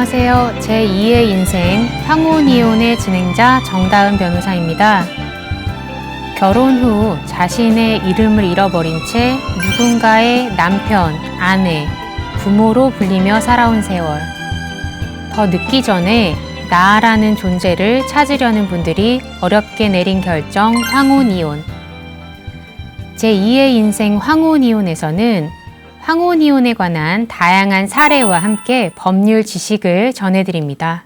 안녕하세요. 제2의 인생 황혼이혼의 진행자 정다은 변호사입니다. 결혼 후 자신의 이름을 잃어버린 채 누군가의 남편, 아내, 부모로 불리며 살아온 세월. 더 늦기 전에 나라는 존재를 찾으려는 분들이 어렵게 내린 결정 황혼이혼. 제2의 인생 황혼이혼에서는 황혼이혼에 관한 다양한 사례와 함께 법률 지식을 전해드립니다.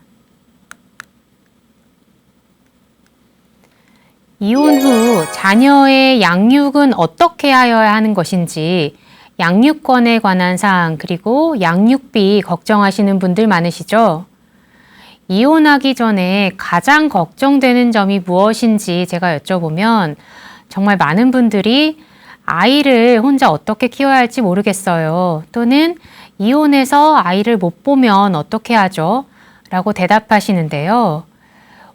이혼 후 자녀의 양육은 어떻게 하여야 하는 것인지 양육권에 관한 사항 그리고 양육비 걱정하시는 분들 많으시죠? 이혼하기 전에 가장 걱정되는 점이 무엇인지 제가 여쭤보면 정말 많은 분들이 아이를 혼자 어떻게 키워야 할지 모르겠어요. 또는 이혼해서 아이를 못 보면 어떻게 하죠? 라고 대답하시는데요.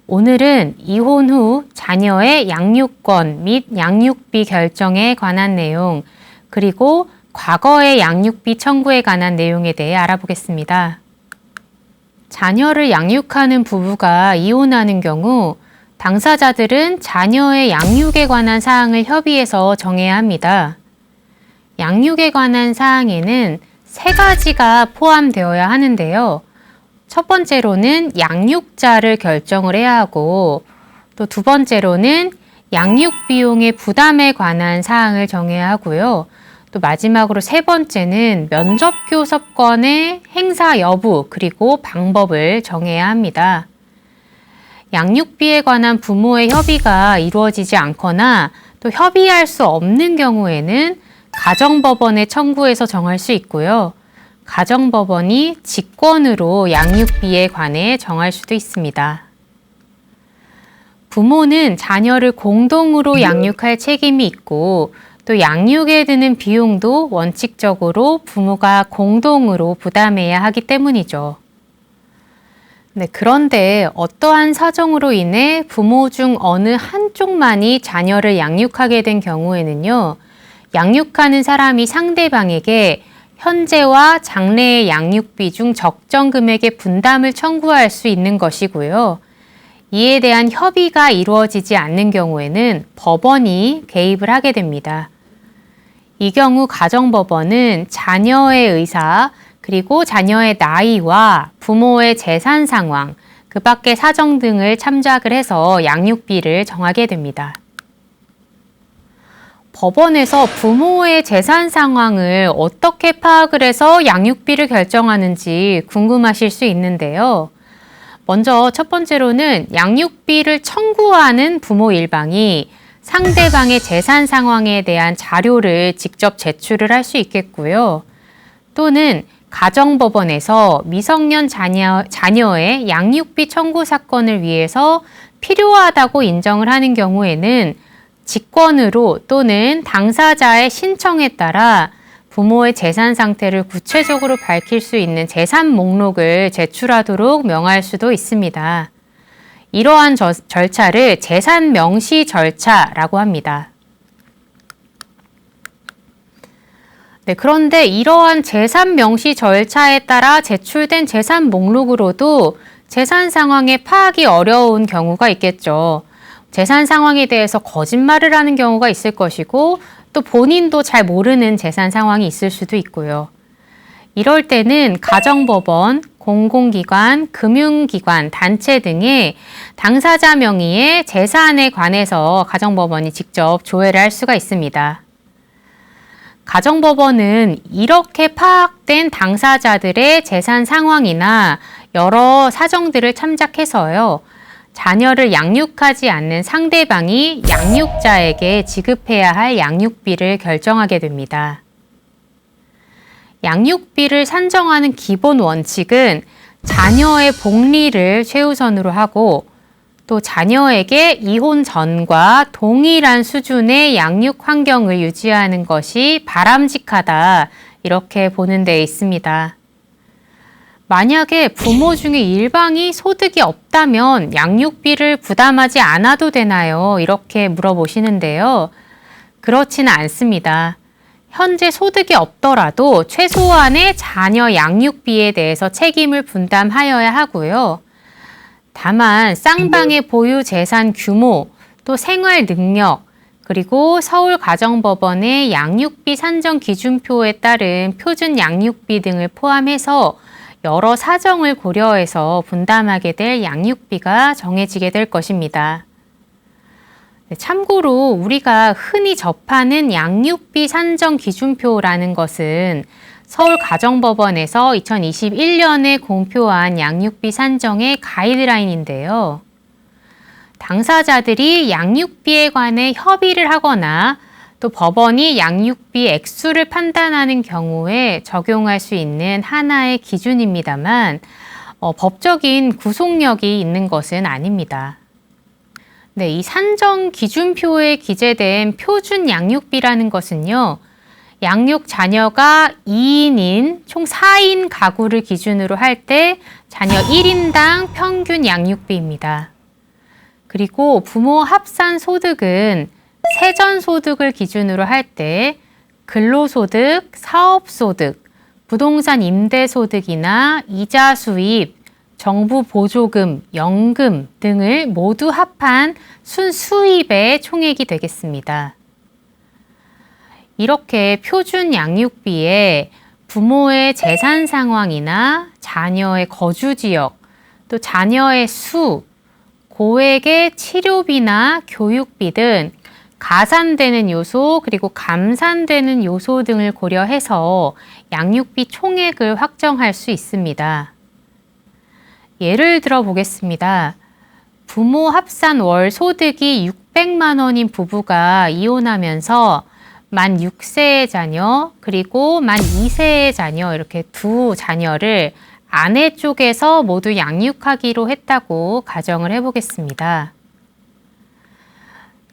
오늘은 이혼 후 자녀의 양육권 및 양육비 결정에 관한 내용, 그리고 과거의 양육비 청구에 관한 내용에 대해 알아보겠습니다. 자녀를 양육하는 부부가 이혼하는 경우 당사자들은 자녀의 양육에 관한 사항을 협의해서 정해야 합니다. 양육에 관한 사항에는 3가지가 포함되어야 하는데요. 첫 번째로는 양육자를 결정을 해야 하고, 또 두 번째로는 양육 비용의 부담에 관한 사항을 정해야 하고요. 또 마지막으로 3번째는 면접교섭권의 행사 여부 그리고 방법을 정해야 합니다. 양육비에 관한 부모의 협의가 이루어지지 않거나 또 협의할 수 없는 경우에는 가정법원에 청구해서 정할 수 있고요. 가정법원이 직권으로 양육비에 관해 정할 수도 있습니다. 부모는 자녀를 공동으로 양육할 책임이 있고 또 양육에 드는 비용도 원칙적으로 부모가 공동으로 부담해야 하기 때문이죠. 네, 그런데 어떠한 사정으로 인해 부모 중 어느 한쪽만이 자녀를 양육하게 된 경우에는요, 양육하는 사람이 상대방에게 현재와 장래의 양육비 중 적정 금액의 분담을 청구할 수 있는 것이고요. 이에 대한 협의가 이루어지지 않는 경우에는 법원이 개입을 하게 됩니다. 이 경우 가정법원은 자녀의 의사, 그리고 자녀의 나이와 부모의 재산 상황, 그 밖의 사정 등을 참작을 해서 양육비를 정하게 됩니다. 법원에서 부모의 재산 상황을 어떻게 파악을 해서 양육비를 결정하는지 궁금하실 수 있는데요. 먼저 첫 번째로는 양육비를 청구하는 부모 일방이 상대방의 재산 상황에 대한 자료를 직접 제출을 할 수 있겠고요. 또는 가정법원에서 미성년 자녀의 양육비 청구 사건을 위해서 필요하다고 인정을 하는 경우에는 직권으로 또는 당사자의 신청에 따라 부모의 재산 상태를 구체적으로 밝힐 수 있는 재산 목록을 제출하도록 명할 수도 있습니다. 이러한 절차를 재산 명시 절차라고 합니다. 네, 그런데 이러한 재산 명시 절차에 따라 제출된 재산 목록으로도 재산 상황의 파악이 어려운 경우가 있겠죠. 재산 상황에 대해서 거짓말을 하는 경우가 있을 것이고 또 본인도 잘 모르는 재산 상황이 있을 수도 있고요. 이럴 때는 가정법원, 공공기관, 금융기관, 단체 등의 당사자 명의의 재산에 관해서 가정법원이 직접 조회를 할 수가 있습니다. 가정법원은 이렇게 파악된 당사자들의 재산 상황이나 여러 사정들을 참작해서요, 자녀를 양육하지 않는 상대방이 양육자에게 지급해야 할 양육비를 결정하게 됩니다. 양육비를 산정하는 기본 원칙은 자녀의 복리를 최우선으로 하고 또 자녀에게 이혼 전과 동일한 수준의 양육 환경을 유지하는 것이 바람직하다, 이렇게 보는 데 있습니다. 만약에 부모 중에 일방이 소득이 없다면 양육비를 부담하지 않아도 되나요? 이렇게 물어보시는데요. 그렇지는 않습니다. 현재 소득이 없더라도 최소한의 자녀 양육비에 대해서 책임을 분담하여야 하고요. 다만 쌍방의 보유 재산 규모, 또 생활 능력, 그리고 서울가정법원의 양육비 산정 기준표에 따른 표준 양육비 등을 포함해서 여러 사정을 고려해서 분담하게 될 양육비가 정해지게 될 것입니다. 참고로 우리가 흔히 접하는 양육비 산정 기준표라는 것은 서울가정법원에서 2021년에 공표한 양육비 산정의 가이드라인인데요. 당사자들이 양육비에 관해 협의를 하거나 또 법원이 양육비 액수를 판단하는 경우에 적용할 수 있는 하나의 기준입니다만 법적인 구속력이 있는 것은 아닙니다. 네, 이 산정 기준표에 기재된 표준 양육비라는 것은요. 양육 자녀가 2인인 총 4인 가구를 기준으로 할 때 자녀 1인당 평균 양육비입니다. 그리고 부모 합산 소득은 세전소득을 기준으로 할 때 근로소득, 사업소득, 부동산 임대소득이나 이자 수입, 정부 보조금, 연금 등을 모두 합한 순수입의 총액이 되겠습니다. 이렇게 표준 양육비에 부모의 재산 상황이나 자녀의 거주 지역, 또 자녀의 수, 고액의 치료비나 교육비 등 가산되는 요소 그리고 감산되는 요소 등을 고려해서 양육비 총액을 확정할 수 있습니다. 예를 들어 보겠습니다. 부모 합산 월 소득이 600만 원인 부부가 이혼하면서 만 6세의 자녀 그리고 만 2세의 자녀 이렇게 두 자녀를 아내 쪽에서 모두 양육하기로 했다고 가정을 해보겠습니다.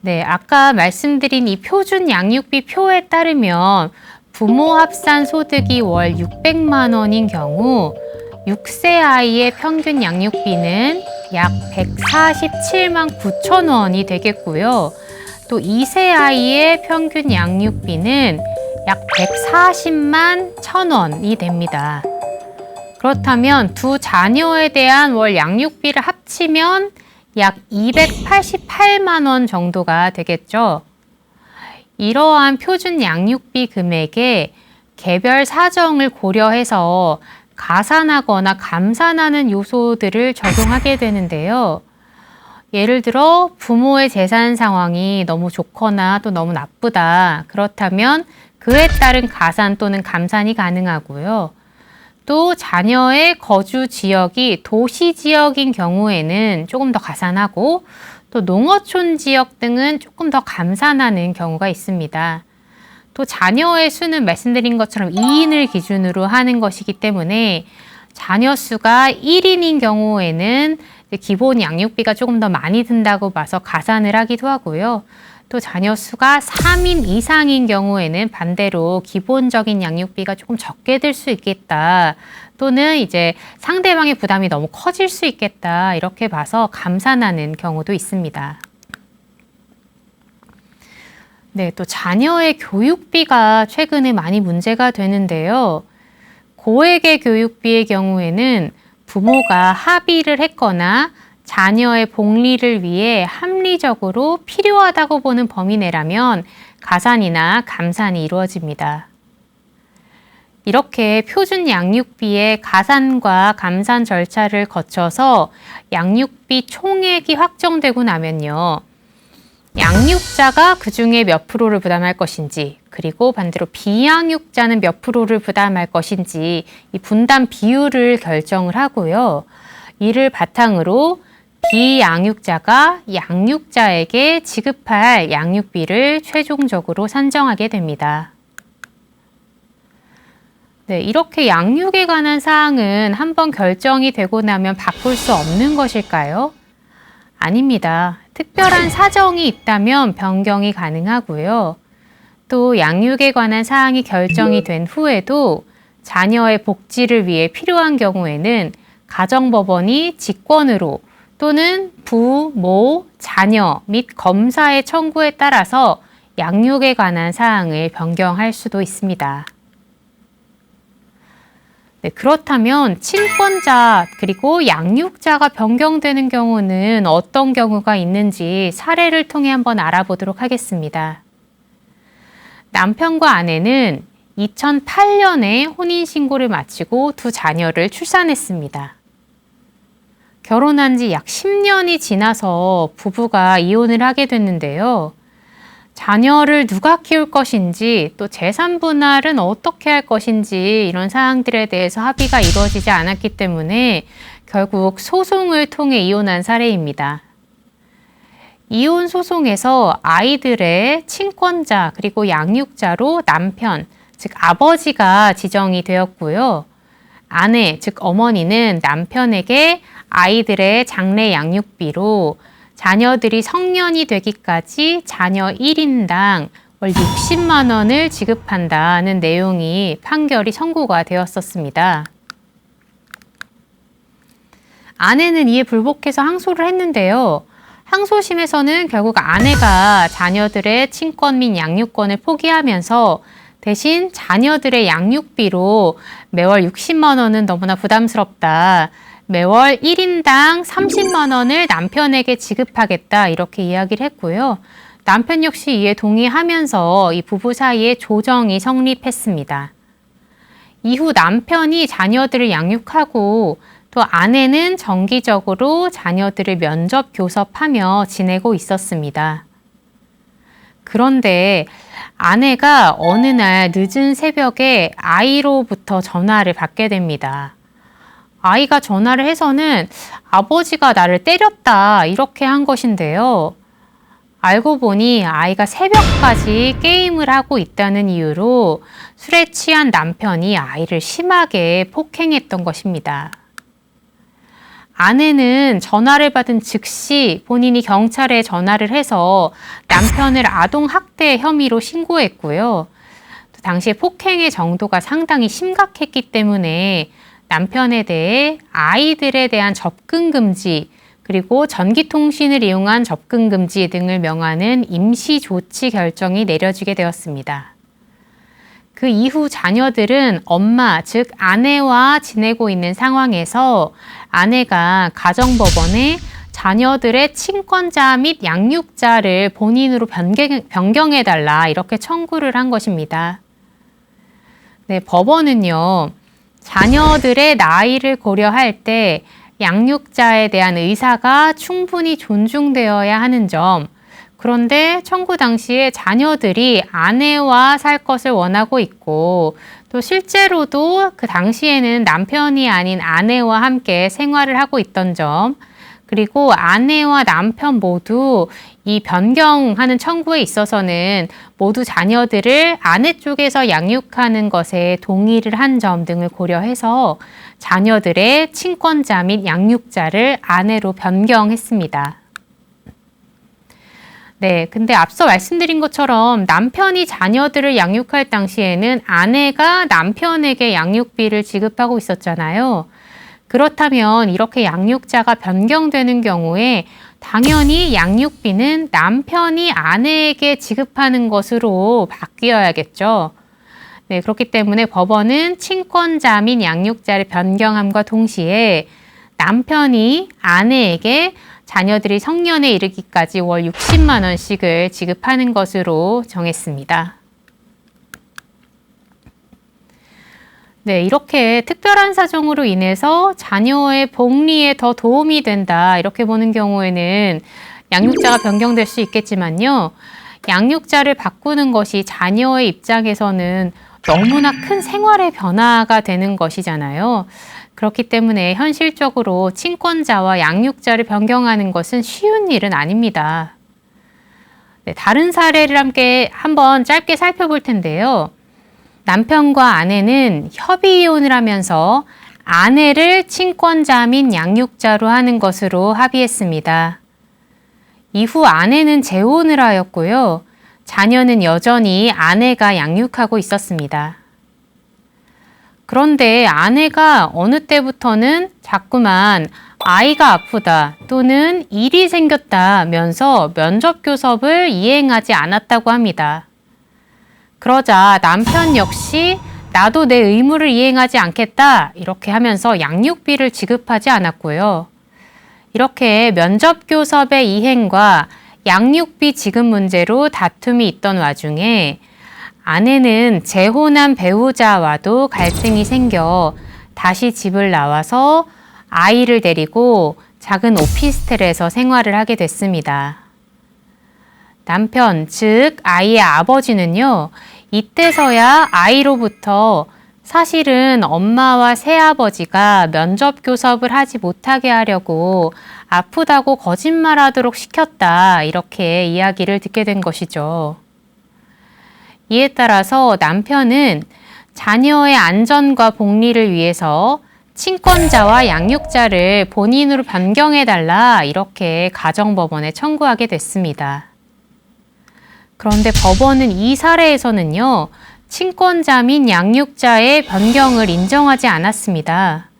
네, 아까 말씀드린 이 표준 양육비 표에 따르면 부모 합산 소득이 월 600만 원인 경우 6세 아이의 평균 양육비는 약 147만 9천 원이 되겠고요. 또 2세 아이의 평균 양육비는 약 140만 1천 원이 됩니다. 그렇다면 두 자녀에 대한 월 양육비를 합치면 약 288만 원 정도가 되겠죠. 이러한 표준 양육비 금액에 개별 사정을 고려해서 가산하거나 감산하는 요소들을 적용하게 되는데요. 예를 들어 부모의 재산 상황이 너무 좋거나 또 너무 나쁘다. 그렇다면 그에 따른 가산 또는 감산이 가능하고요. 또 자녀의 거주 지역이 도시 지역인 경우에는 조금 더 가산하고 또 농어촌 지역 등은 조금 더 감산하는 경우가 있습니다. 또 자녀의 수는 말씀드린 것처럼 2인을 기준으로 하는 것이기 때문에 자녀 수가 1인인 경우에는 기본 양육비가 조금 더 많이 든다고 봐서 가산을 하기도 하고요. 또 자녀 수가 3인 이상인 경우에는 반대로 기본적인 양육비가 조금 적게 들 수 있겠다. 또는 이제 상대방의 부담이 너무 커질 수 있겠다. 이렇게 봐서 감산하는 경우도 있습니다. 네, 또 자녀의 교육비가 최근에 많이 문제가 되는데요. 고액의 교육비의 경우에는 부모가 합의를 했거나 자녀의 복리를 위해 합리적으로 필요하다고 보는 범위 내라면 가산이나 감산이 이루어집니다. 이렇게 표준 양육비의 가산과 감산 절차를 거쳐서 양육비 총액이 확정되고 나면요. 양육자가 그 중에 몇 프로를 부담할 것인지, 그리고 반대로 비양육자는 몇 프로를 부담할 것인지 이 분담 비율을 결정을 하고요. 이를 바탕으로 비양육자가 양육자에게 지급할 양육비를 최종적으로 산정하게 됩니다. 네, 이렇게 양육에 관한 사항은 한번 결정이 되고 나면 바꿀 수 없는 것일까요? 아닙니다. 특별한 사정이 있다면 변경이 가능하고요. 또 양육에 관한 사항이 결정이 된 후에도 자녀의 복지를 위해 필요한 경우에는 가정법원이 직권으로 또는 부, 모, 자녀 및 검사의 청구에 따라서 양육에 관한 사항을 변경할 수도 있습니다. 네, 그렇다면 친권자 그리고 양육자가 변경되는 경우는 어떤 경우가 있는지 사례를 통해 한번 알아보도록 하겠습니다. 남편과 아내는 2008년에 혼인신고를 마치고 두 자녀를 출산했습니다. 결혼한 지 약 10년이 지나서 부부가 이혼을 하게 됐는데요. 자녀를 누가 키울 것인지 또 재산 분할은 어떻게 할 것인지 이런 사항들에 대해서 합의가 이루어지지 않았기 때문에 결국 소송을 통해 이혼한 사례입니다. 이혼 소송에서 아이들의 친권자 그리고 양육자로 남편, 즉 아버지가 지정이 되었고요. 아내, 즉 어머니는 남편에게 아이들의 장래 양육비로 자녀들이 성년이 되기까지 자녀 1인당 월 60만 원을 지급한다는 내용이 판결이 선고가 되었었습니다. 아내는 이에 불복해서 항소를 했는데요. 항소심에서는 결국 아내가 자녀들의 친권 및 양육권을 포기하면서 대신 자녀들의 양육비로 매월 60만 원은 너무나 부담스럽다. 매월 1인당 30만 원을 남편에게 지급하겠다 이렇게 이야기를 했고요. 남편 역시 이에 동의하면서 이 부부 사이에 조정이 성립했습니다. 이후 남편이 자녀들을 양육하고 또 아내는 정기적으로 자녀들을 면접 교섭하며 지내고 있었습니다. 그런데 아내가 어느 날 늦은 새벽에 아이로부터 전화를 받게 됩니다. 아이가 전화를 해서는 아버지가 나를 때렸다 이렇게 한 것인데요. 알고 보니 아이가 새벽까지 게임을 하고 있다는 이유로 술에 취한 남편이 아이를 심하게 폭행했던 것입니다. 아내는 전화를 받은 즉시 본인이 경찰에 전화를 해서 남편을 아동학대 혐의로 신고했고요. 당시에 폭행의 정도가 상당히 심각했기 때문에 남편에 대해 아이들에 대한 접근 금지, 그리고 전기통신을 이용한 접근 금지 등을 명하는 임시 조치 결정이 내려지게 되었습니다. 그 이후 자녀들은 엄마, 즉 아내와 지내고 있는 상황에서 아내가 가정법원에 자녀들의 친권자 및 양육자를 본인으로 변경해달라 이렇게 청구를 한 것입니다. 네, 법원은요. 자녀들의 나이를 고려할 때 양육자에 대한 의사가 충분히 존중되어야 하는 점, 그런데 청구 당시에 자녀들이 아내와 살 것을 원하고 있고 또 실제로도 그 당시에는 남편이 아닌 아내와 함께 생활을 하고 있던 점, 그리고 아내와 남편 모두 이 변경하는 청구에 있어서는 모두 자녀들을 아내 쪽에서 양육하는 것에 동의를 한 점 등을 고려해서 자녀들의 친권자 및 양육자를 아내로 변경했습니다. 네, 근데 앞서 말씀드린 것처럼 남편이 자녀들을 양육할 당시에는 아내가 남편에게 양육비를 지급하고 있었잖아요. 그렇다면 이렇게 양육자가 변경되는 경우에 당연히 양육비는 남편이 아내에게 지급하는 것으로 바뀌어야겠죠. 네, 그렇기 때문에 법원은 친권자 및 양육자를 변경함과 동시에 남편이 아내에게 자녀들이 성년에 이르기까지 월 60만 원씩을 지급하는 것으로 정했습니다. 네, 이렇게 특별한 사정으로 인해서 자녀의 복리에 더 도움이 된다 이렇게 보는 경우에는 양육자가 변경될 수 있겠지만요. 양육자를 바꾸는 것이 자녀의 입장에서는 너무나 큰 생활의 변화가 되는 것이잖아요. 그렇기 때문에 현실적으로 친권자와 양육자를 변경하는 것은 쉬운 일은 아닙니다. 네, 다른 사례를 함께 한번 짧게 살펴볼 텐데요. 남편과 아내는 협의 이혼을 하면서 아내를 친권자 및 양육자로 하는 것으로 합의했습니다. 이후 아내는 재혼을 하였고요. 자녀는 여전히 아내가 양육하고 있었습니다. 그런데 아내가 어느 때부터는 자꾸만 아이가 아프다 또는 일이 생겼다면서 면접교섭을 이행하지 않았다고 합니다. 그러자 남편 역시 나도 내 의무를 이행하지 않겠다 이렇게 하면서 양육비를 지급하지 않았고요. 이렇게 면접교섭의 이행과 양육비 지급 문제로 다툼이 있던 와중에 아내는 재혼한 배우자와도 갈등이 생겨 다시 집을 나와서 아이를 데리고 작은 오피스텔에서 생활을 하게 됐습니다. 남편, 즉 아이의 아버지는요, 이때서야 아이로부터 사실은 엄마와 새아버지가 면접 교섭을 하지 못하게 하려고 아프다고 거짓말하도록 시켰다, 이렇게 이야기를 듣게 된 것이죠. 이에 따라서 남편은 자녀의 안전과 복리를 위해서 친권자와 양육자를 본인으로 변경해달라, 이렇게 가정법원에 청구하게 됐습니다. 그런데 법원은 이 사례에서는요, 친권자 및 양육자의 변경을 인정하지 않았습니다.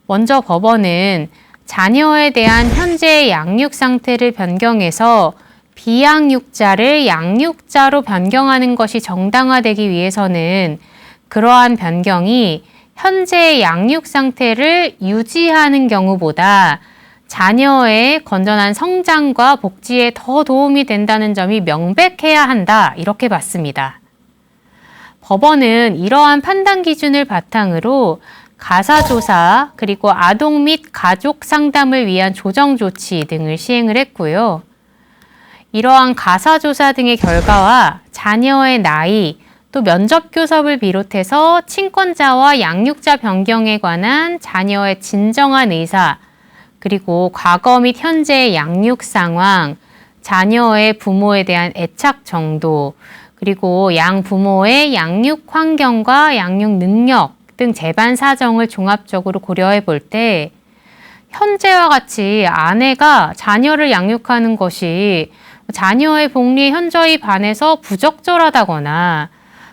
먼저 법원은 자녀에 대한 현재의 양육 상태를 변경해서 비양육자를 양육자로 변경하는 것이 정당화되기 위해서는 그러한 변경이 현재의 양육 상태를 유지하는 경우보다 자녀의 건전한 성장과 복지에 더 도움이 된다는 점이 명백해야 한다, 이렇게 봤습니다. 법원은 이러한 판단 기준을 바탕으로 가사조사 그리고 아동 및 가족 상담을 위한 조정 조치 등을 시행을 했고요. 이러한 가사조사 등의 결과와 자녀의 나이, 또 면접교섭을 비롯해서 친권자와 양육자 변경에 관한 자녀의 진정한 의사, 그리고 과거 및 현재의 양육 상황, 자녀의 부모에 대한 애착 정도, 그리고 양부모의 양육 환경과 양육 능력 등 재반 사정을 종합적으로 고려해 볼 때 현재와 같이 아내가 자녀를 양육하는 것이 자녀의 복리에 현저히 반해서 부적절하다거나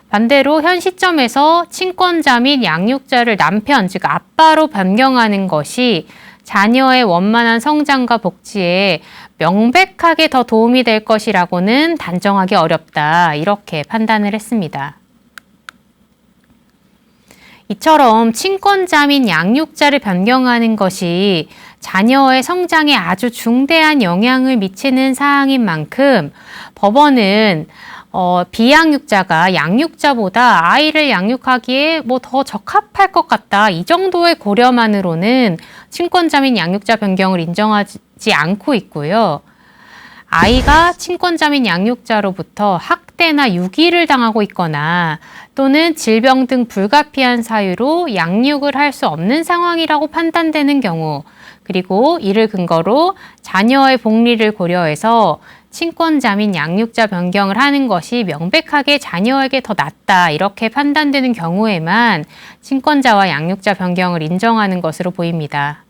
반대로 현 시점에서 친권자 및 양육자를 남편, 즉 아빠로 변경하는 것이 자녀의 원만한 성장과 복지에 명백하게 더 도움이 될 것이라고는 단정하기 어렵다, 이렇게 판단을 했습니다. 이처럼 친권자 및 양육자를 변경하는 것이 자녀의 성장에 아주 중대한 영향을 미치는 사항인 만큼 법원은 비양육자가 양육자보다 아이를 양육하기에 더 적합할 것 같다, 이 정도의 고려만으로는 친권자 및 양육자 변경을 인정하지 않고 있고요. 아이가 친권자 및 양육자로부터 학대나 유기를 당하고 있거나 또는 질병 등 불가피한 사유로 양육을 할 수 없는 상황이라고 판단되는 경우, 그리고 이를 근거로 자녀의 복리를 고려해서 친권자 및 양육자 변경을 하는 것이 명백하게 자녀에게 더 낫다, 이렇게 판단되는 경우에만 친권자와 양육자 변경을 인정하는 것으로 보입니다.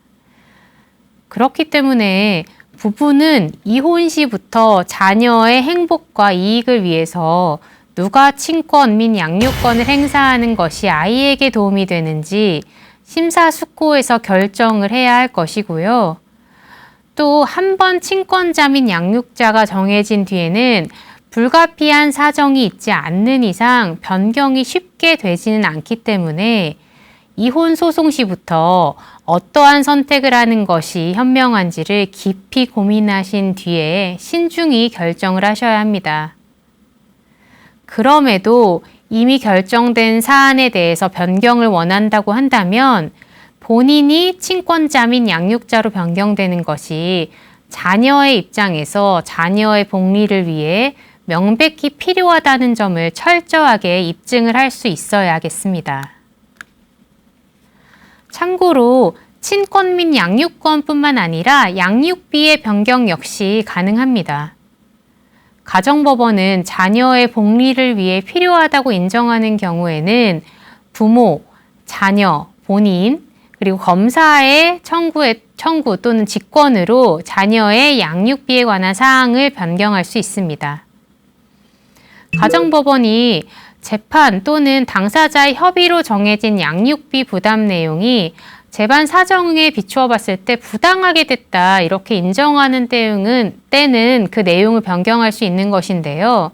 그렇기 때문에 부부는 이혼 시부터 자녀의 행복과 이익을 위해서 누가 친권 및 양육권을 행사하는 것이 아이에게 도움이 되는지 심사숙고해서 결정을 해야 할 것이고요. 또 한 번 친권자 및 양육자가 정해진 뒤에는 불가피한 사정이 있지 않는 이상 변경이 쉽게 되지는 않기 때문에 이혼 소송 시부터 어떠한 선택을 하는 것이 현명한지를 깊이 고민하신 뒤에 신중히 결정을 하셔야 합니다. 그럼에도 이미 결정된 사안에 대해서 변경을 원한다고 한다면 본인이 친권자 및 양육자로 변경되는 것이 자녀의 입장에서 자녀의 복리를 위해 명백히 필요하다는 점을 철저하게 입증을 할 수 있어야겠습니다. 참고로 친권 및 양육권뿐만 아니라 양육비의 변경 역시 가능합니다. 가정법원은 자녀의 복리를 위해 필요하다고 인정하는 경우에는 부모, 자녀, 본인, 그리고 검사의 청구 또는 직권으로 자녀의 양육비에 관한 사항을 변경할 수 있습니다. 가정법원이 재판 또는 당사자의 협의로 정해진 양육비 부담 내용이 재반 사정에 비추어 봤을 때 부당하게 됐다 이렇게 인정하는 때는 그 내용을 변경할 수 있는 것인데요.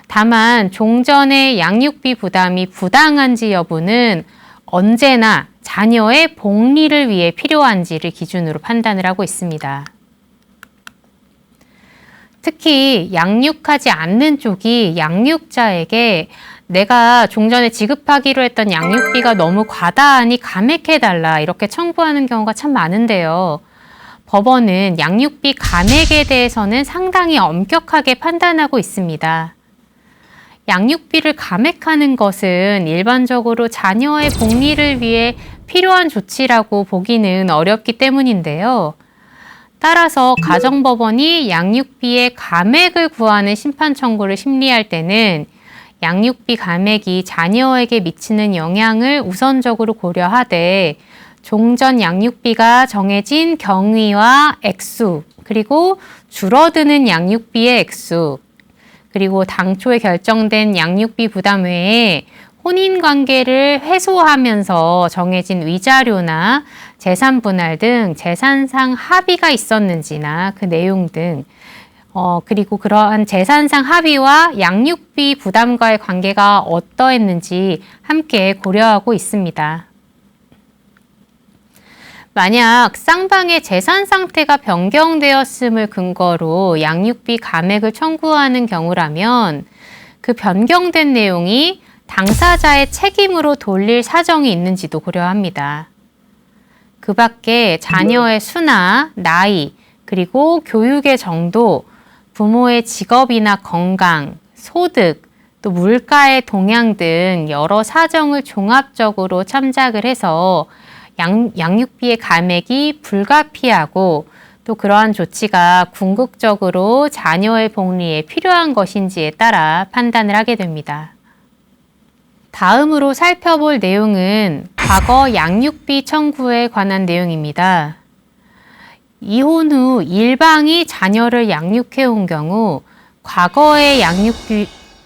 다만 종전의 양육비 부담이 부당한지 여부는 언제나 자녀의 복리를 위해 필요한지를 기준으로 판단을 하고 있습니다. 특히 양육하지 않는 쪽이 양육자에게 내가 종전에 지급하기로 했던 양육비가 너무 과다하니 감액해달라 이렇게 청구하는 경우가 참 많은데요. 법원은 양육비 감액에 대해서는 상당히 엄격하게 판단하고 있습니다. 양육비를 감액하는 것은 일반적으로 자녀의 복리를 위해 필요한 조치라고 보기는 어렵기 때문인데요. 따라서 가정법원이 양육비의 감액을 구하는 심판 청구를 심리할 때는 양육비 감액이 자녀에게 미치는 영향을 우선적으로 고려하되 종전 양육비가 정해진 경위와 액수, 그리고 줄어드는 양육비의 액수, 그리고 당초에 결정된 양육비 부담 외에 혼인관계를 해소하면서 정해진 위자료나 재산 분할 등 재산상 합의가 있었는지나 그 내용 등 그리고 그러한 재산상 합의와 양육비 부담과의 관계가 어떠했는지 함께 고려하고 있습니다. 만약 쌍방의 재산 상태가 변경되었음을 근거로 양육비 감액을 청구하는 경우라면 그 변경된 내용이 당사자의 책임으로 돌릴 사정이 있는지도 고려합니다. 그 밖에 자녀의 수나 나이, 그리고 교육의 정도, 부모의 직업이나 건강, 소득, 또 물가의 동향 등 여러 사정을 종합적으로 참작을 해서 양육비의 감액이 불가피하고 또 그러한 조치가 궁극적으로 자녀의 복리에 필요한 것인지에 따라 판단을 하게 됩니다. 다음으로 살펴볼 내용은 과거 양육비 청구에 관한 내용입니다. 이혼 후 일방이 자녀를 양육해온 경우 과거의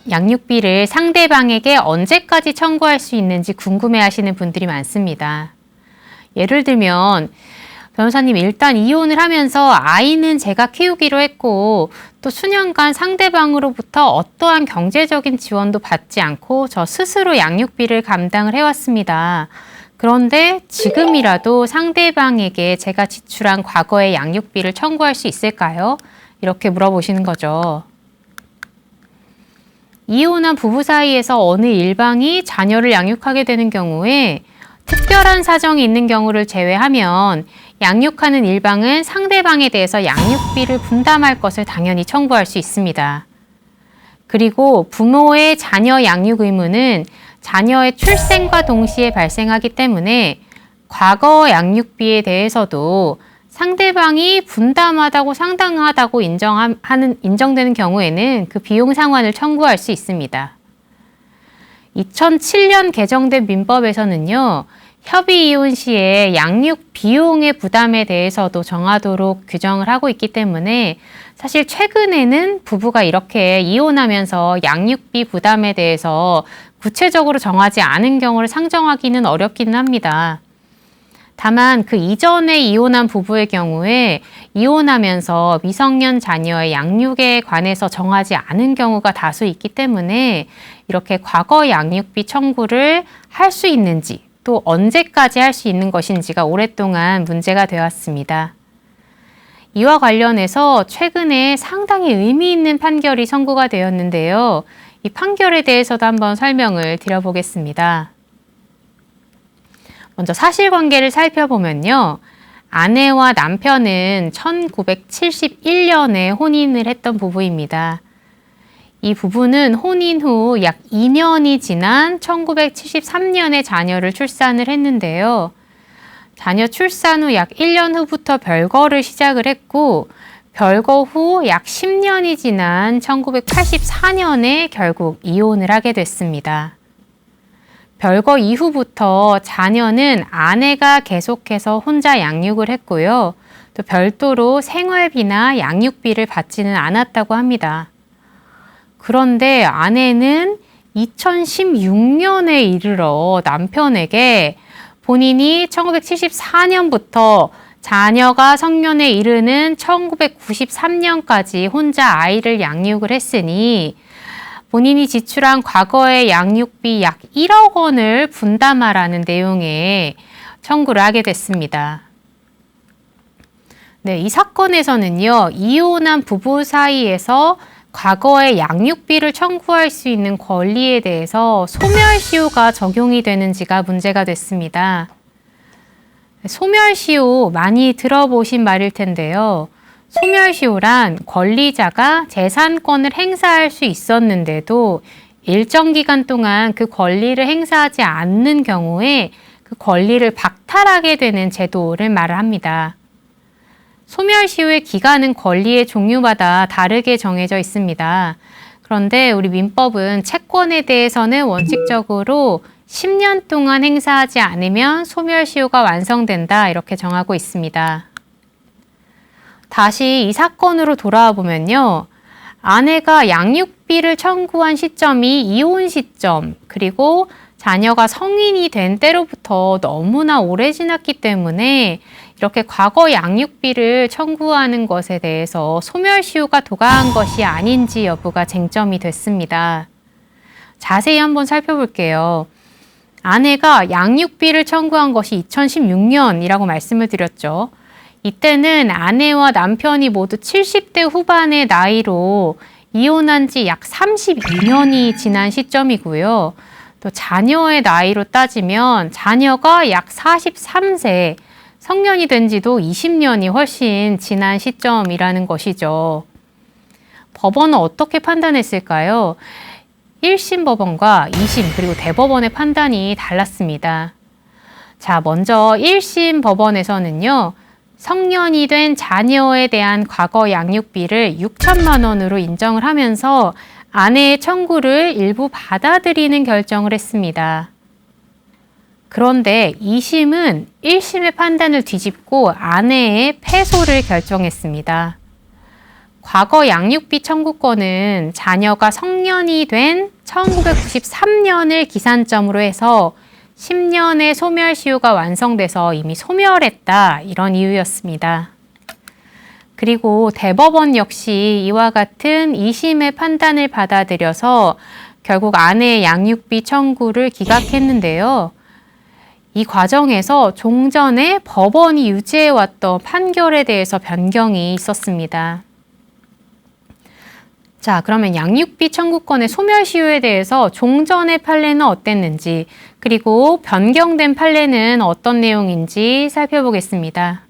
양육비를 상대방에게 언제까지 청구할 수 있는지 궁금해하시는 분들이 많습니다. 예를 들면 변호사님 일단 이혼을 하면서 아이는 제가 키우기로 했고 또 수년간 상대방으로부터 어떠한 경제적인 지원도 받지 않고 저 스스로 양육비를 감당을 해왔습니다. 그런데 지금이라도 상대방에게 제가 지출한 과거의 양육비를 청구할 수 있을까요? 이렇게 물어보시는 거죠. 이혼한 부부 사이에서 어느 일방이 자녀를 양육하게 되는 경우에 특별한 사정이 있는 경우를 제외하면 양육하는 일방은 상대방에 대해서 양육비를 분담할 것을 당연히 청구할 수 있습니다. 그리고 부모의 자녀 양육 의무는 자녀의 출생과 동시에 발생하기 때문에 과거 양육비에 대해서도 상대방이 분담하다고 상당하다고 인정되는 경우에는 그 비용 상환을 청구할 수 있습니다. 2007년 개정된 민법에서는요, 협의 이혼 시에 양육 비용의 부담에 대해서도 정하도록 규정을 하고 있기 때문에 사실 최근에는 부부가 이렇게 이혼하면서 양육비 부담에 대해서 구체적으로 정하지 않은 경우를 상정하기는 어렵기는 합니다. 다만 그 이전에 이혼한 부부의 경우에 이혼하면서 미성년 자녀의 양육에 관해서 정하지 않은 경우가 다수 있기 때문에 이렇게 과거 양육비 청구를 할 수 있는지 또 언제까지 할 수 있는 것인지가 오랫동안 문제가 되었습니다. 이와 관련해서 최근에 상당히 의미 있는 판결이 선고가 되었는데요. 이 판결에 대해서도 한번 설명을 드려보겠습니다. 먼저 사실관계를 살펴보면요. 아내와 남편은 1971년에 혼인을 했던 부부입니다. 이 부부는 혼인 후 약 2년이 지난 1973년에 자녀를 출산을 했는데요. 자녀 출산 후 약 1년 후부터 별거를 시작을 했고 별거 후 약 10년이 지난 1984년에 결국 이혼을 하게 됐습니다. 별거 이후부터 자녀는 아내가 계속해서 혼자 양육을 했고요. 또 별도로 생활비나 양육비를 받지는 않았다고 합니다. 그런데 아내는 2016년에 이르러 남편에게 본인이 1974년부터 자녀가 성년에 이르는 1993년까지 혼자 아이를 양육을 했으니 본인이 지출한 과거의 양육비 약 1억 원을 분담하라는 내용의 청구를 하게 됐습니다. 네, 이 사건에서는요, 이혼한 부부 사이에서 과거의 양육비를 청구할 수 있는 권리에 대해서 소멸시효가 적용이 되는지가 문제가 됐습니다. 소멸시효 많이 들어보신 말일 텐데요. 소멸시효란 권리자가 재산권을 행사할 수 있었는데도 일정 기간 동안 그 권리를 행사하지 않는 경우에 그 권리를 박탈하게 되는 제도를 말을 합니다. 소멸시효의 기간은 권리의 종류마다 다르게 정해져 있습니다. 그런데 우리 민법은 채권에 대해서는 원칙적으로 10년 동안 행사하지 않으면 소멸시효가 완성된다 이렇게 정하고 있습니다. 다시 이 사건으로 돌아와 보면요. 아내가 양육비를 청구한 시점이 이혼 시점, 그리고 자녀가 성인이 된 때로부터 너무나 오래 지났기 때문에 이렇게 과거 양육비를 청구하는 것에 대해서 소멸시효가 도가한 것이 아닌지 여부가 쟁점이 됐습니다. 자세히 한번 살펴볼게요. 아내가 양육비를 청구한 것이 2016년이라고 말씀을 드렸죠. 이때는 아내와 남편이 모두 70대 후반의 나이로 이혼한 지 약 32년이 지난 시점이고요. 또 자녀의 나이로 따지면 자녀가 약 43세, 성년이 된 지도 20년이 훨씬 지난 시점이라는 것이죠. 법원은 어떻게 판단했을까요? 1심 법원과 2심 그리고 대법원의 판단이 달랐습니다. 자, 먼저 1심 법원에서는요. 성년이 된 자녀에 대한 과거 양육비를 6천만 원으로 인정을 하면서 아내의 청구를 일부 받아들이는 결정을 했습니다. 그런데 2심은 1심의 판단을 뒤집고 아내의 패소를 결정했습니다. 과거 양육비 청구권은 자녀가 성년이 된 1993년을 기산점으로 해서 10년의 소멸시효가 완성돼서 이미 소멸했다 이런 이유였습니다. 그리고 대법원 역시 이와 같은 2심의 판단을 받아들여서 결국 아내의 양육비 청구를 기각했는데요. 이 과정에서 종전에 법원이 유지해왔던 판결에 대해서 변경이 있었습니다. 자, 그러면 양육비 청구권의 소멸시효에 대해서 종전의 판례는 어땠는지, 그리고 변경된 판례는 어떤 내용인지 살펴보겠습니다.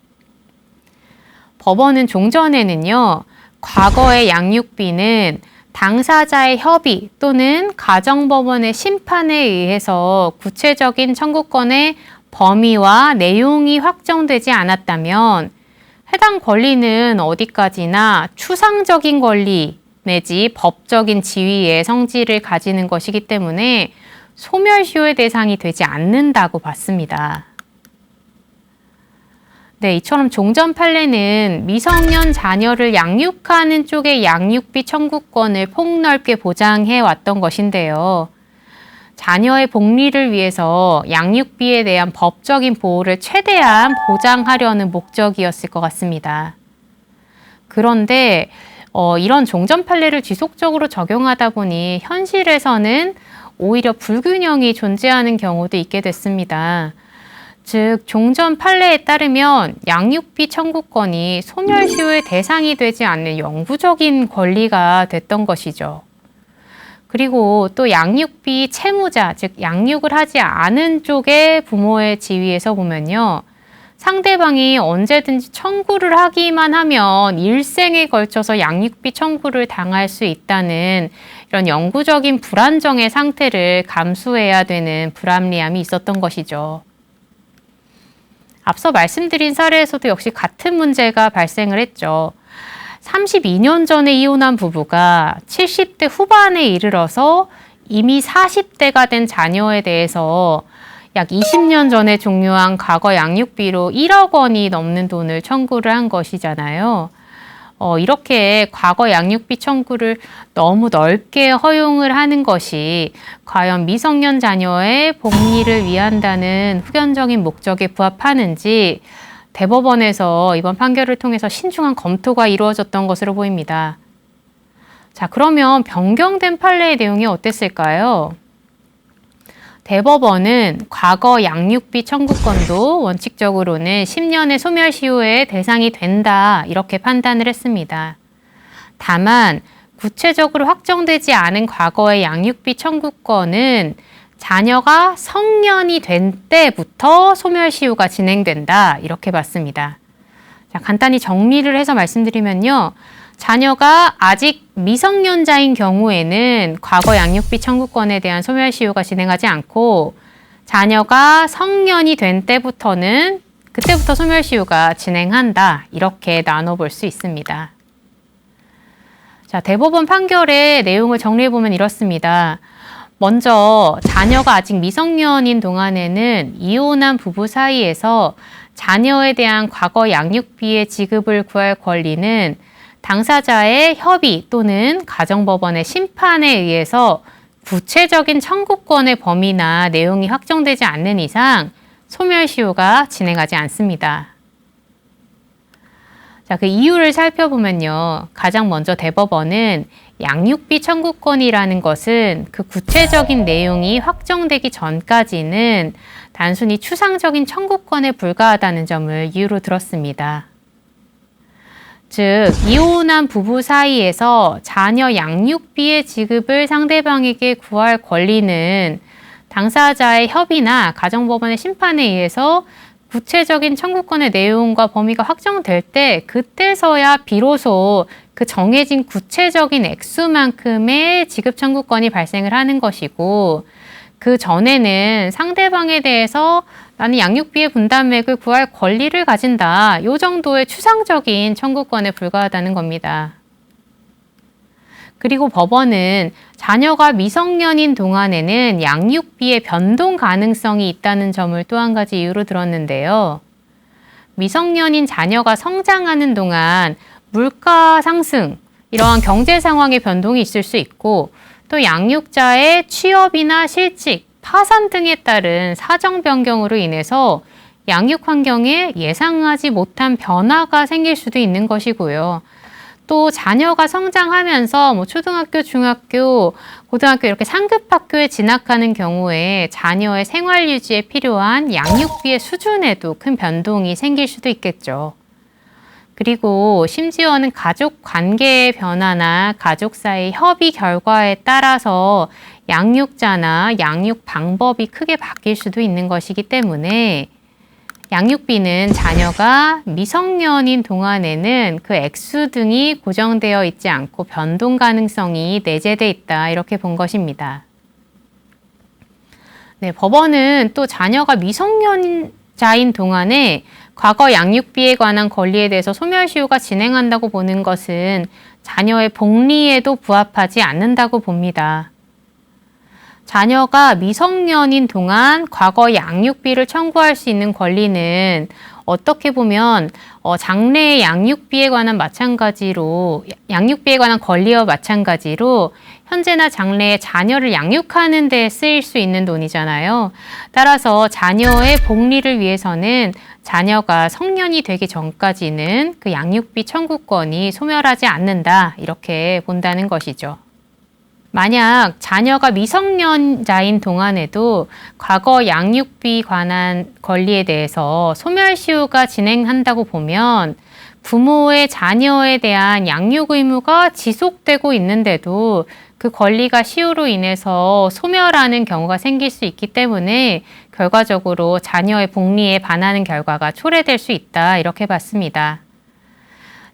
법원은 종전에는요, 과거의 양육비는 당사자의 협의 또는 가정법원의 심판에 의해서 구체적인 청구권의 범위와 내용이 확정되지 않았다면 해당 권리는 어디까지나 추상적인 권리 내지 법적인 지위의 성질을 가지는 것이기 때문에 소멸시효의 대상이 되지 않는다고 봤습니다. 네, 이처럼 종전 판례는 미성년 자녀를 양육하는 쪽의 양육비 청구권을 폭넓게 보장해 왔던 것인데요. 자녀의 복리를 위해서 양육비에 대한 법적인 보호를 최대한 보장하려는 목적이었을 것 같습니다. 그런데 이런 종전 판례를 지속적으로 적용하다 보니 현실에서는 오히려 불균형이 존재하는 경우도 있게 됐습니다. 즉, 종전 판례에 따르면 양육비 청구권이 소멸시효의 대상이 되지 않는 영구적인 권리가 됐던 것이죠. 그리고 또 양육비 채무자, 즉 양육을 하지 않은 쪽의 부모의 지위에서 보면요. 상대방이 언제든지 청구를 하기만 하면 일생에 걸쳐서 양육비 청구를 당할 수 있다는 이런 영구적인 불안정의 상태를 감수해야 되는 불합리함이 있었던 것이죠. 앞서 말씀드린 사례에서도 역시 같은 문제가 발생을 했죠. 32년 전에 이혼한 부부가 70대 후반에 이르러서 이미 40대가 된 자녀에 대해서 약 20년 전에 종료한 과거 양육비로 1억 원이 넘는 돈을 청구를 한 것이잖아요. 이렇게 과거 양육비 청구를 너무 넓게 허용을 하는 것이 과연 미성년 자녀의 복리를 위한다는 후견적인 목적에 부합하는지 대법원에서 이번 판결을 통해서 신중한 검토가 이루어졌던 것으로 보입니다. 자, 그러면 변경된 판례의 내용이 어땠을까요? 대법원은 과거 양육비 청구권도 원칙적으로는 10년의 소멸시효의 대상이 된다 이렇게 판단을 했습니다. 다만 구체적으로 확정되지 않은 과거의 양육비 청구권은 자녀가 성년이 된 때부터 소멸시효가 진행된다 이렇게 봤습니다. 자, 간단히 정리를 해서 말씀드리면요. 자녀가 아직 미성년자인 경우에는 과거 양육비 청구권에 대한 소멸시효가 진행하지 않고 자녀가 성년이 된 때부터는 그때부터 소멸시효가 진행한다 이렇게 나눠볼 수 있습니다. 자, 대법원 판결의 내용을 정리해보면 이렇습니다. 먼저 자녀가 아직 미성년인 동안에는 이혼한 부부 사이에서 자녀에 대한 과거 양육비의 지급을 구할 권리는 당사자의 협의 또는 가정법원의 심판에 의해서 구체적인 청구권의 범위나 내용이 확정되지 않는 이상 소멸시효가 진행하지 않습니다. 자, 그 이유를 살펴보면요. 가장 먼저 대법원은 양육비 청구권이라는 것은 그 구체적인 내용이 확정되기 전까지는 단순히 추상적인 청구권에 불과하다는 점을 이유로 들었습니다. 즉, 이혼한 부부 사이에서 자녀 양육비의 지급을 상대방에게 구할 권리는 당사자의 협의나 가정법원의 심판에 의해서 구체적인 청구권의 내용과 범위가 확정될 때 그때서야 비로소 그 정해진 구체적인 액수만큼의 지급 청구권이 발생을 하는 것이고 그 전에는 상대방에 대해서 나는 양육비의 분담액을 구할 권리를 가진다. 이 정도의 추상적인 청구권에 불과하다는 겁니다. 그리고 법원은 자녀가 미성년인 동안에는 양육비의 변동 가능성이 있다는 점을 또 한 가지 이유로 들었는데요. 미성년인 자녀가 성장하는 동안 물가 상승, 이러한 경제 상황의 변동이 있을 수 있고 또 양육자의 취업이나 실직, 파산 등에 따른 사정 변경으로 인해서 양육 환경에 예상하지 못한 변화가 생길 수도 있는 것이고요. 또 자녀가 성장하면서 초등학교, 중학교, 고등학교 이렇게 상급 학교에 진학하는 경우에 자녀의 생활 유지에 필요한 양육비의 수준에도 큰 변동이 생길 수도 있겠죠. 그리고 심지어는 가족 관계의 변화나 가족 사이 협의 결과에 따라서 양육자나 양육 방법이 크게 바뀔 수도 있는 것이기 때문에 양육비는 자녀가 미성년인 동안에는 그 액수 등이 고정되어 있지 않고 변동 가능성이 내재되어 있다 이렇게 본 것입니다. 네, 법원은 또 자녀가 미성년자인 동안에 과거 양육비에 관한 권리에 대해서 소멸시효가 진행한다고 보는 것은 자녀의 복리에도 부합하지 않는다고 봅니다. 자녀가 미성년인 동안 과거 양육비를 청구할 수 있는 권리는 어떻게 보면 장래의 양육비에 관한 권리와 마찬가지로 현재나 장래에 자녀를 양육하는 데 쓰일 수 있는 돈이잖아요. 따라서 자녀의 복리를 위해서는 자녀가 성년이 되기 전까지는 그 양육비 청구권이 소멸하지 않는다 이렇게 본다는 것이죠. 만약 자녀가 미성년자인 동안에도 과거 양육비 관한 권리에 대해서 소멸시효가 진행한다고 보면 부모의 자녀에 대한 양육 의무가 지속되고 있는데도 그 권리가 시효로 인해서 소멸하는 경우가 생길 수 있기 때문에 결과적으로 자녀의 복리에 반하는 결과가 초래될 수 있다 이렇게 봤습니다.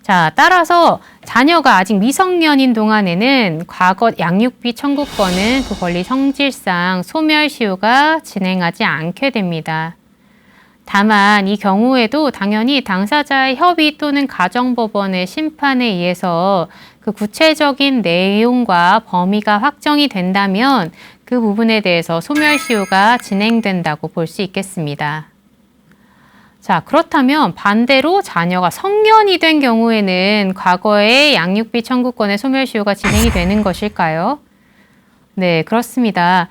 자, 따라서 자녀가 아직 미성년인 동안에는 과거 양육비 청구권은 그 권리 성질상 소멸시효가 진행하지 않게 됩니다. 다만 이 경우에도 당연히 당사자의 협의 또는 가정법원의 심판에 의해서 그 구체적인 내용과 범위가 확정이 된다면 그 부분에 대해서 소멸시효가 진행된다고 볼 수 있겠습니다. 자, 그렇다면 반대로 자녀가 성년이 된 경우에는 과거에 양육비 청구권의 소멸시효가 진행이 되는 것일까요? 네, 그렇습니다.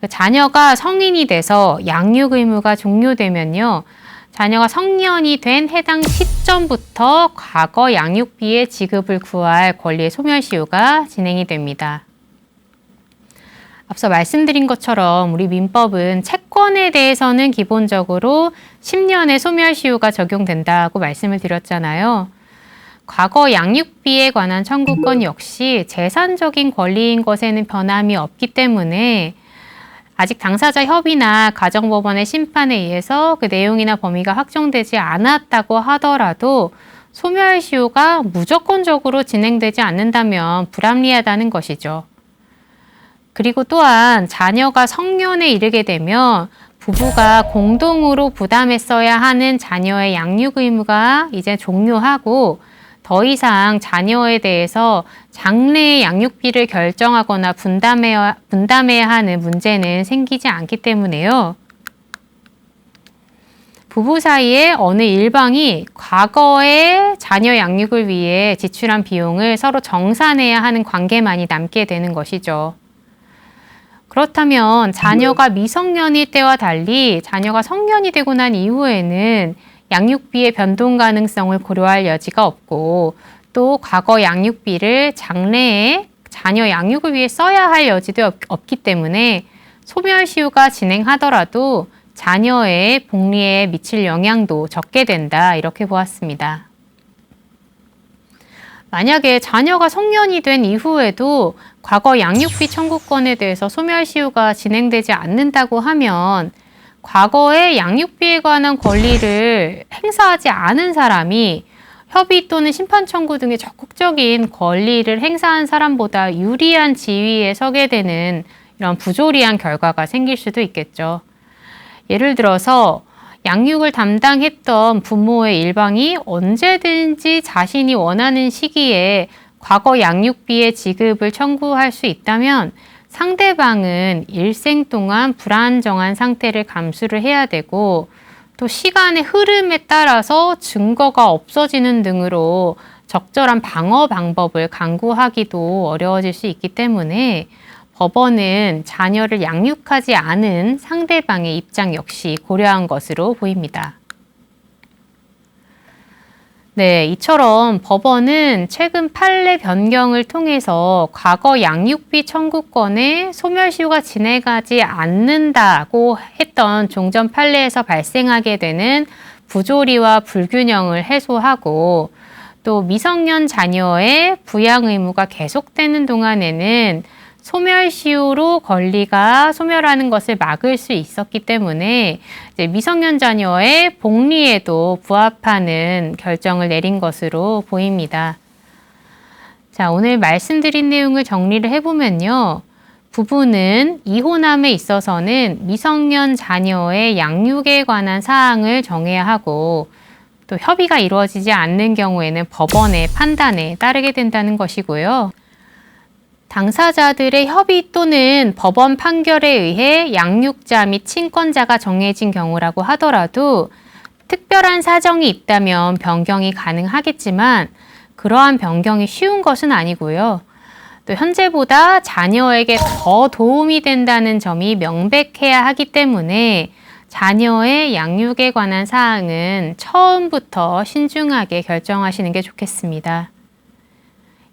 자녀가 성인이 돼서 양육 의무가 종료되면요. 자녀가 성년이 된 해당 시점부터 과거 양육비의 지급을 구할 권리의 소멸시효가 진행이 됩니다. 앞서 말씀드린 것처럼 우리 민법은 채권에 대해서는 기본적으로 10년의 소멸시효가 적용된다고 말씀을 드렸잖아요. 과거 양육비에 관한 청구권 역시 재산적인 권리인 것에는 변함이 없기 때문에 아직 당사자 협의나 가정법원의 심판에 의해서 그 내용이나 범위가 확정되지 않았다고 하더라도 소멸시효가 무조건적으로 진행되지 않는다면 불합리하다는 것이죠. 그리고 또한 자녀가 성년에 이르게 되면 부부가 공동으로 부담했어야 하는 자녀의 양육 의무가 이제 종료하고 더 이상 자녀에 대해서 장래의 양육비를 결정하거나 분담해야 하는 문제는 생기지 않기 때문에요. 부부 사이에 어느 일방이 과거의 자녀 양육을 위해 지출한 비용을 서로 정산해야 하는 관계만이 남게 되는 것이죠. 그렇다면 자녀가 미성년일 때와 달리 자녀가 성년이 되고 난 이후에는 양육비의 변동 가능성을 고려할 여지가 없고 또 과거 양육비를 장래에 자녀 양육을 위해 써야 할 여지도 없기 때문에 소멸시효가 진행하더라도 자녀의 복리에 미칠 영향도 적게 된다 이렇게 보았습니다. 만약에 자녀가 성년이 된 이후에도 과거 양육비 청구권에 대해서 소멸시효가 진행되지 않는다고 하면 과거의 양육비에 관한 권리를 행사하지 않은 사람이 협의 또는 심판 청구 등의 적극적인 권리를 행사한 사람보다 유리한 지위에 서게 되는 이런 부조리한 결과가 생길 수도 있겠죠. 예를 들어서 양육을 담당했던 부모의 일방이 언제든지 자신이 원하는 시기에 과거 양육비의 지급을 청구할 수 있다면 상대방은 일생 동안 불안정한 상태를 감수를 해야 되고 또 시간의 흐름에 따라서 증거가 없어지는 등으로 적절한 방어 방법을 강구하기도 어려워질 수 있기 때문에 법원은 자녀를 양육하지 않은 상대방의 입장 역시 고려한 것으로 보입니다. 네, 이처럼 법원은 최근 판례 변경을 통해서 과거 양육비 청구권에 소멸시효가 진행하지 않는다고 했던 종전 판례에서 발생하게 되는 부조리와 불균형을 해소하고 또 미성년 자녀의 부양 의무가 계속되는 동안에는 소멸시효로 권리가 소멸하는 것을 막을 수 있었기 때문에 이제 미성년 자녀의 복리에도 부합하는 결정을 내린 것으로 보입니다. 자, 오늘 말씀드린 내용을 정리를 해보면요. 부부는 이혼함에 있어서는 미성년 자녀의 양육에 관한 사항을 정해야 하고 또 협의가 이루어지지 않는 경우에는 법원의 판단에 따르게 된다는 것이고요. 당사자들의 협의 또는 법원 판결에 의해 양육자 및 친권자가 정해진 경우라고 하더라도 특별한 사정이 있다면 변경이 가능하겠지만 그러한 변경이 쉬운 것은 아니고요. 또 현재보다 자녀에게 더 도움이 된다는 점이 명백해야 하기 때문에 자녀의 양육에 관한 사항은 처음부터 신중하게 결정하시는 게 좋겠습니다.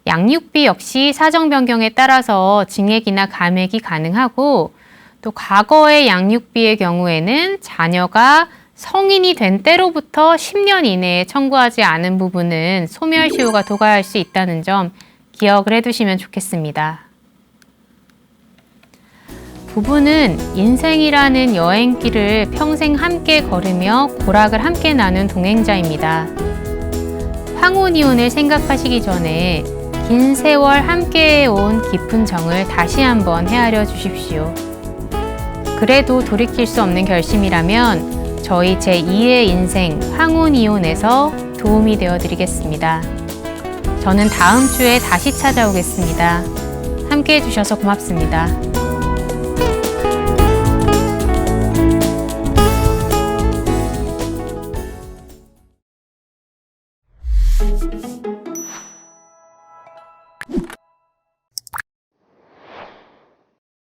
양육비 역시 사정 변경에 따라서 증액이나 감액이 가능하고 또 과거의 양육비의 경우에는 자녀가 성인이 된 때로부터 10년 이내에 청구하지 않은 부분은 소멸시효가 도과할 수 있다는 점 기억을 해두시면 좋겠습니다. 부부는 인생이라는 여행길을 평생 함께 걸으며 고락을 함께 나눈 동행자입니다. 황혼이혼을 생각하시기 전에 긴 세월 함께해온 깊은 정을 다시 한번 헤아려 주십시오. 그래도 돌이킬 수 없는 결심이라면 저희 제2의 인생 황혼이혼에서 도움이 되어 드리겠습니다. 저는 다음 주에 다시 찾아오겠습니다. 함께 해주셔서 고맙습니다.